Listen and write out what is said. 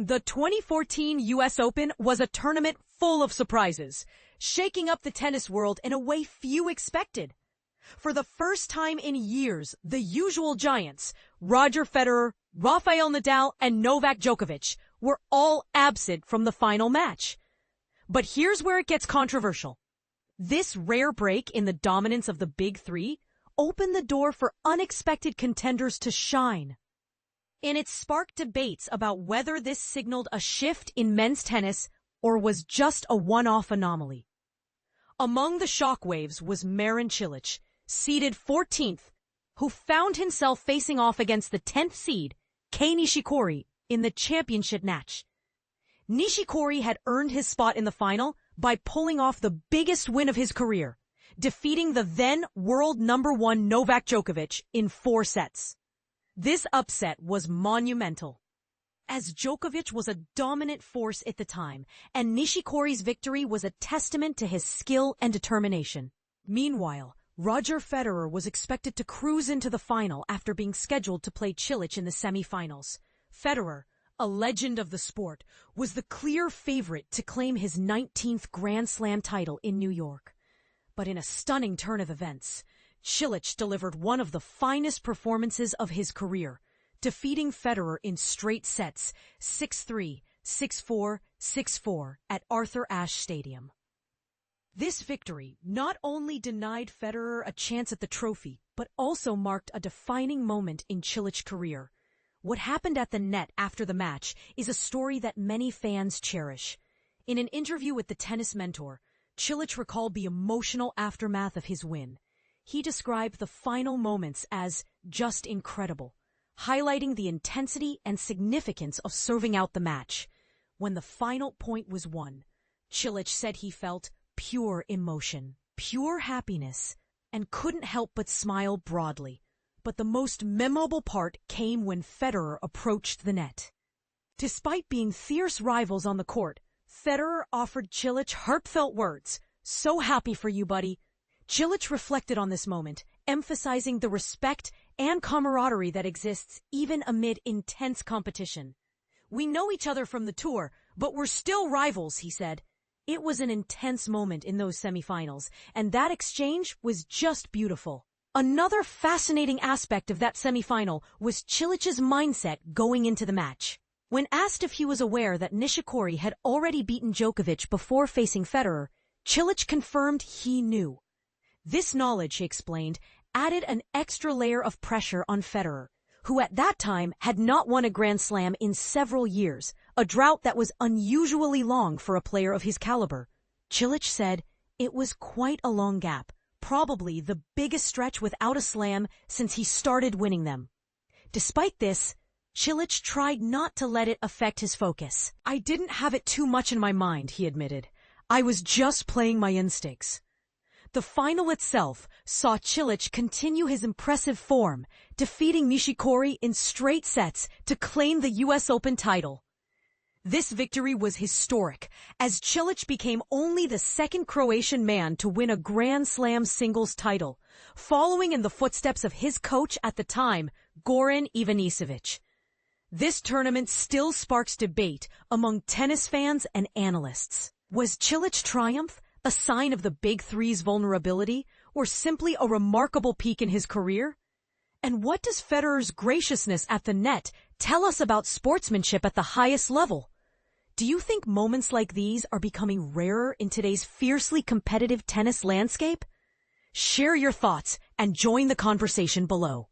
The 2014 US Open was a tournament full of surprises, shaking up the tennis world in a way few expected. For the first time in years, the usual giants, Roger Federer, Rafael Nadal, and Novak Djokovic, were all absent from the final match. But here's where it gets controversial. This rare break in the dominance of the Big Three opened the door for unexpected contenders to shine. And it sparked debates about whether this signaled a shift in men's tennis or was just a one-off anomaly. Among the shockwaves was Marin Cilic, seeded 14th, who found himself facing off against the 10th seed, Kei Nishikori, in the championship match. Nishikori had earned his spot in the final by pulling off the biggest win of his career, defeating the then world number 1 Novak Djokovic in 4 sets. This upset was monumental, as Djokovic was a dominant force at the time, and Nishikori's victory was a testament to his skill and determination. Meanwhile, Roger Federer was expected to cruise into the final after being scheduled to play Cilic in the semifinals. Federer, a legend of the sport, was the clear favorite to claim his 19th Grand Slam title in New York. But in a stunning turn of events, Cilic delivered one of the finest performances of his career, defeating Federer in straight sets 6-3, 6-4, 6-4 at Arthur Ashe Stadium. This victory not only denied Federer a chance at the trophy, but also marked a defining moment in Cilic's career. What happened at the net after the match is a story that many fans cherish. In an interview with the Tennis Mentor, Cilic recalled the emotional aftermath of his win. He described the final moments as just incredible, highlighting the intensity and significance of serving out the match. When the final point was won, Cilic said he felt pure emotion, pure happiness, and couldn't help but smile broadly. But the most memorable part came when Federer approached the net. Despite being fierce rivals on the court, Federer offered Cilic heartfelt words. "So happy for you, buddy." Cilic reflected on this moment, emphasizing the respect and camaraderie that exists even amid intense competition. "We know each other from the tour, but we're still rivals," he said. It was an intense moment in those semifinals, and that exchange was just beautiful. Another fascinating aspect of that semifinal was Cilic's mindset going into the match. When asked if he was aware that Nishikori had already beaten Djokovic before facing Federer, Cilic confirmed he knew. This knowledge, he explained, added an extra layer of pressure on Federer, who at that time had not won a Grand Slam in several years, a drought that was unusually long for a player of his caliber. Cilic said it was quite a long gap, probably the biggest stretch without a slam since he started winning them. Despite this, Cilic tried not to let it affect his focus. "I didn't have it too much in my mind," he admitted. "I was just playing my instincts." The final itself saw Cilic continue his impressive form, defeating Nishikori in straight sets to claim the US Open title. This victory was historic, as Cilic became only the second Croatian man to win a Grand Slam singles title, following in the footsteps of his coach at the time, Goran Ivanisevic. This tournament still sparks debate among tennis fans and analysts. Was Cilic's triumph a sign of the Big Three's vulnerability, or simply a remarkable peak in his career? And what does Federer's graciousness at the net tell us about sportsmanship at the highest level? Do you think moments like these are becoming rarer in today's fiercely competitive tennis landscape? Share your thoughts and join the conversation below.